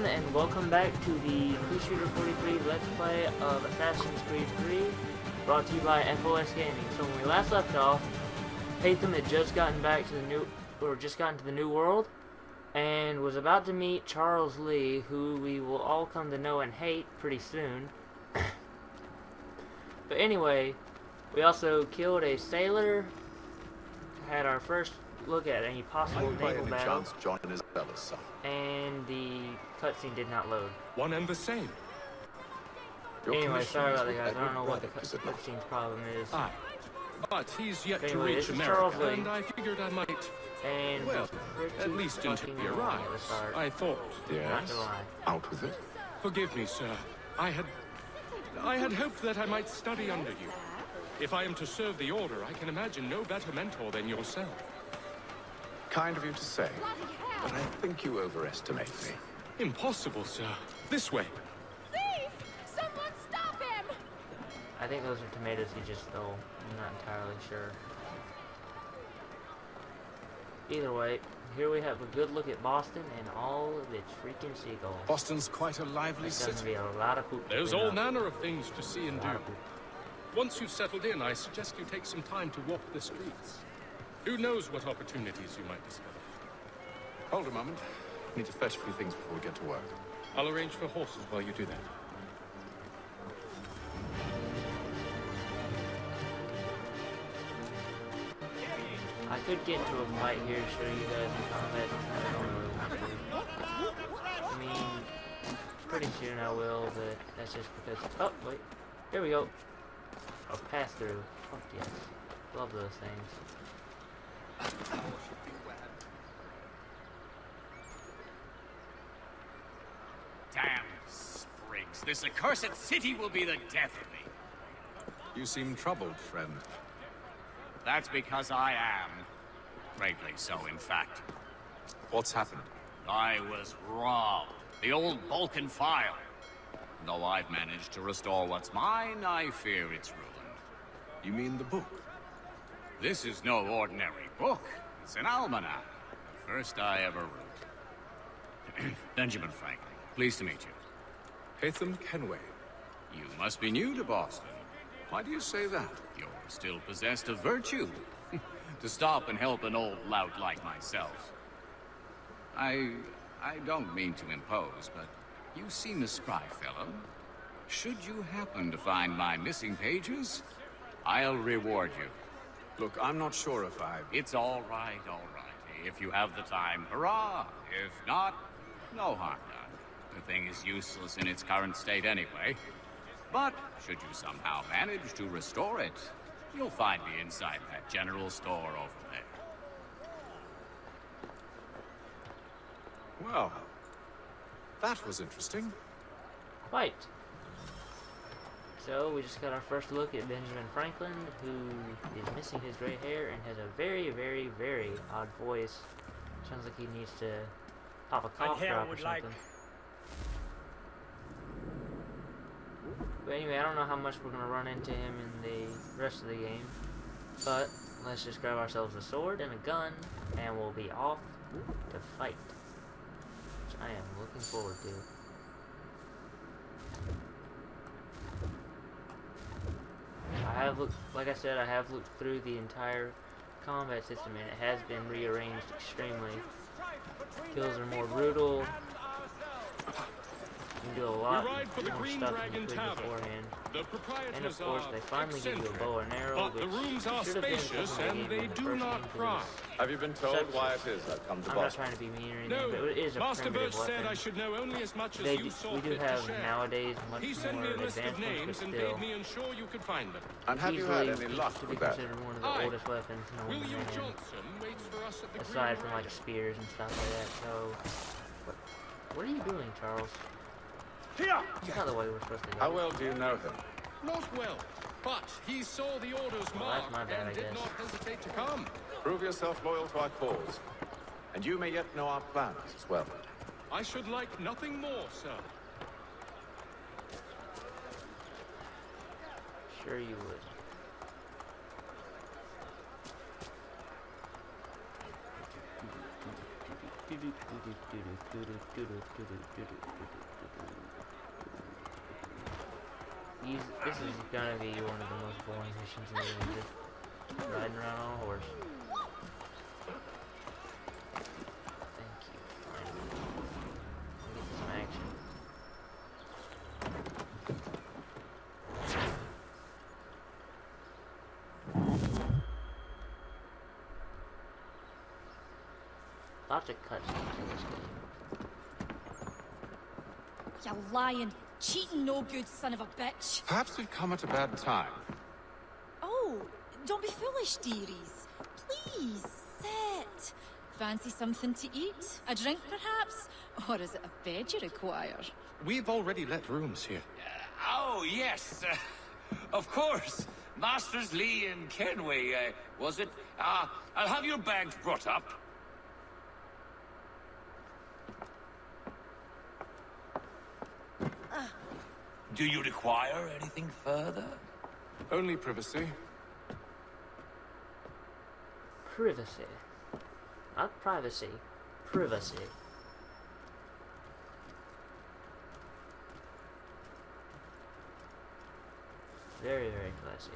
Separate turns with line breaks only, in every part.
and welcome back to the Shooter 43 Let's Play of Assassin's Creed 3, brought to you by FOS Gaming. So when we last left off, Haytham had just gotten back to the new world, and was about to meet Charles Lee, who we will all come to know and hate pretty soon. But anyway, we also killed a sailor, had our first look at any possible naval battle,
John and Isabella's son?
And the cutscene did not load.
One and the same.
Anyway, sorry about that, guys. I don't know what the cutscene's problem is.
Ah, but he's yet to
Anyway,
reach
this is
America,
Charles Lee.
and I figured I might.
And
Well, at least until he arrives, I thought.
Not
Yes.
gonna lie.
Out with it.
Forgive me, sir. I had hoped that I might study under you. If I am to serve the Order, I can imagine no better mentor than yourself.
Kind of you to say, but I think you overestimate me.
Impossible, sir. This way.
Thief! Someone stop him!
I think those are tomatoes he just stole. I'm not entirely sure. Either way, here we have a good look at Boston and all of its freaking seagulls.
Boston's quite a lively
There's gonna
city.
be a lot of poop.
There's
clean
all
up.
manner of things to see and
A
do.
lot of poop.
Once you've settled in, I suggest you take some time to walk the streets. Who knows what opportunities you might discover.
Hold a moment. Need to fetch a few things before we get to work.
I'll arrange for horses while you do that.
I could get into a fight here to show you guys in combat. I don't really want to. I mean, pretty soon I will, but that's just because. Oh, wait. Here we go. A pass through. Fuck yes. Love those things.
Damn sprigs. This accursed city will be the death of me.
You seem troubled, friend.
That's because I am. Greatly so, in fact.
What's happened?
I was robbed. The old Balkan file. Though I've managed to restore what's mine, I fear it's ruined.
You mean the book?
This is no ordinary book. It's an almanac. The first I ever wrote. Benjamin Franklin, pleased to meet you.
Haytham Kenway.
You must be new to Boston.
Why do you say that?
You're still possessed of virtue. To stop and help an old lout like myself. I don't mean to impose, but you seem a spry fellow. Should you happen to find my missing pages, I'll reward you.
Look, I'm not sure if I...
It's all right. If you have the time, hurrah! If not, no harm done. The thing is useless in its current state anyway. But should you somehow manage to restore it, you'll find me inside that general store over there.
Well, that was interesting.
Quite. So, we just got our first look at Benjamin Franklin, who is missing his gray hair and has a very, very, very odd voice. Sounds like he needs to pop a cough drop or something. But anyway, I don't know how much we're going to run into him in the rest of the game. But, let's just grab ourselves a sword and a gun, and we'll be off to fight. Which I am looking forward to. I have looked, like I said, I have looked through the entire combat system, and it has been rearranged extremely. Kills are more brutal. You can do a lot more stuff than you could beforehand. And of course, they finally give you a bow and arrow, which
the rooms are
should have been
spacious
something
and
they
they
gave in the
do
first
not
game, 'cause
cry.
Have you been told
Such-
why it is I've come to
I'm not
Boston?
trying to be mean or anything,
No,
but it is a
Master
primitive
Birch said
weapon.
I should know only as much as you saw
We do
fit to
have
share.
nowadays much
He sent
more
me a list of
advanced ones,
names
but
and
still,
bade me ensure you could find them.
And have you
easily
had any luck
to be
with that?
considered one of the
Aye.
oldest weapons known to
William
man,
Johnson waits for us at the
aside
Green
from like
Dragon.
spears and stuff like that. So, what are you doing, Charles? That's not the way we're supposed to do
How
it.
well do you know him?
Not well, but he saw the Order's
Well, that's
mark
my bad, I
and did
guess.
not hesitate to come.
Prove yourself loyal to our cause. And you may yet know our plans as well.
I should like nothing more, sir.
Sure you would. This is gonna be one of the most boring missions in the game, just riding around on a horse. Thank you, finally. I'll get to some action. Lots of cutscenes in this game.
You lying, cheating, no good son of a bitch.
Perhaps we've come at a bad time.
Oh, don't be foolish, dearies. Please, sit. Fancy something to eat? A drink, perhaps? Or is it a bed you require?
We've already let rooms here.
Oh, yes. Of course. Masters Lee and Kenway, was it? I'll have your bags brought up. Do you require anything further?
Only privacy.
Privacy. Not privacy. Privacy. Very, very classy.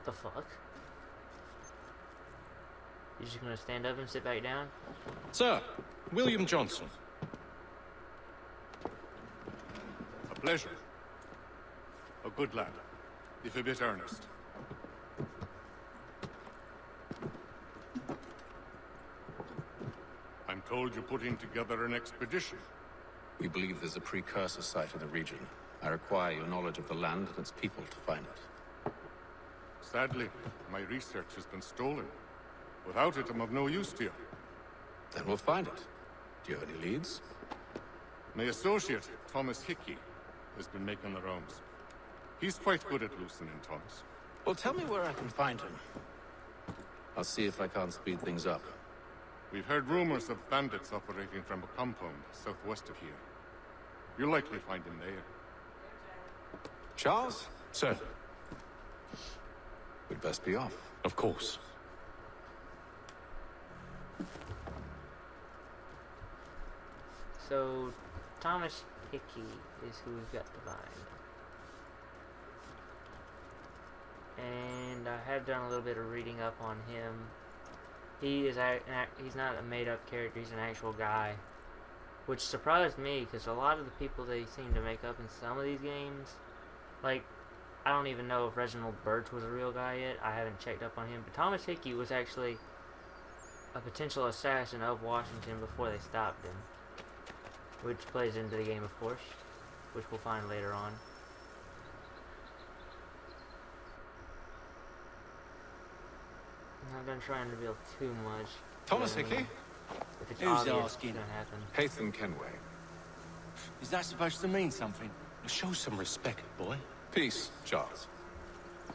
The fuck? You just gonna stand up and sit back down?
Sir, William Johnson.
A pleasure. A good lad, if a bit earnest. I'm told you're putting together an expedition.
We believe there's a precursor site in the region. I require your knowledge of the land and its people to find it.
Sadly, my research has been stolen. Without it, I'm of no use to you.
Then we'll find it. Do you have any leads?
My associate, Thomas Hickey, has been making the rounds. He's quite good at loosening tongues.
Well, tell me where I can find him. I'll see if I can't speed things up.
We've heard rumors of bandits operating from a compound southwest of here. You'll likely find him there.
Charles?
Sir,
We'd best be off.
of course.
So, Thomas Hickey is who we've got to find. And I have done a little bit of reading up on him. He's not a made-up character, he's an actual guy. Which surprised me, because a lot of the people they seem to make up in some of these games, like, I don't even know if Reginald Birch was a real guy yet. I haven't checked up on him. But Thomas Hickey was actually a potential assassin of Washington before they stopped him. Which plays into the game, of course. Which we'll find later on. I'm not going to try and reveal too much.
Thomas Hickey?
If it's
Who's
obvious,
asking?
it's going to happen.
Haytham Kenway.
Is that supposed to mean something?
Show some respect, boy.
Peace, Charles.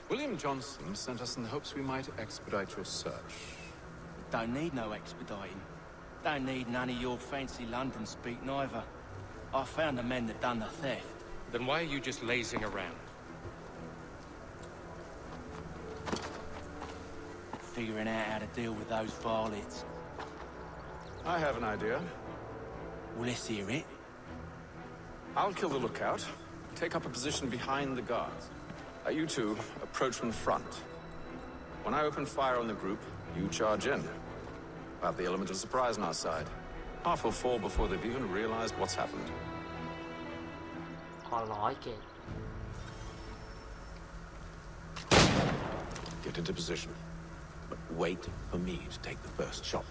William Johnson sent us in the hopes we might expedite your search.
Don't need no expediting. Don't need none of your fancy London speak neither. I found the men that done the theft.
Then why are you just lazing around?
Figuring out how to deal with those varlets.
I have an idea.
Well, let's hear it.
I'll kill the lookout, take up a position behind the guards. You two approach from the front. When I open fire on the group, you charge in. We'll have the element of surprise on our side. Half will fall before they've even realized what's happened.
I like it.
Get into position. But wait for me to take the first shot.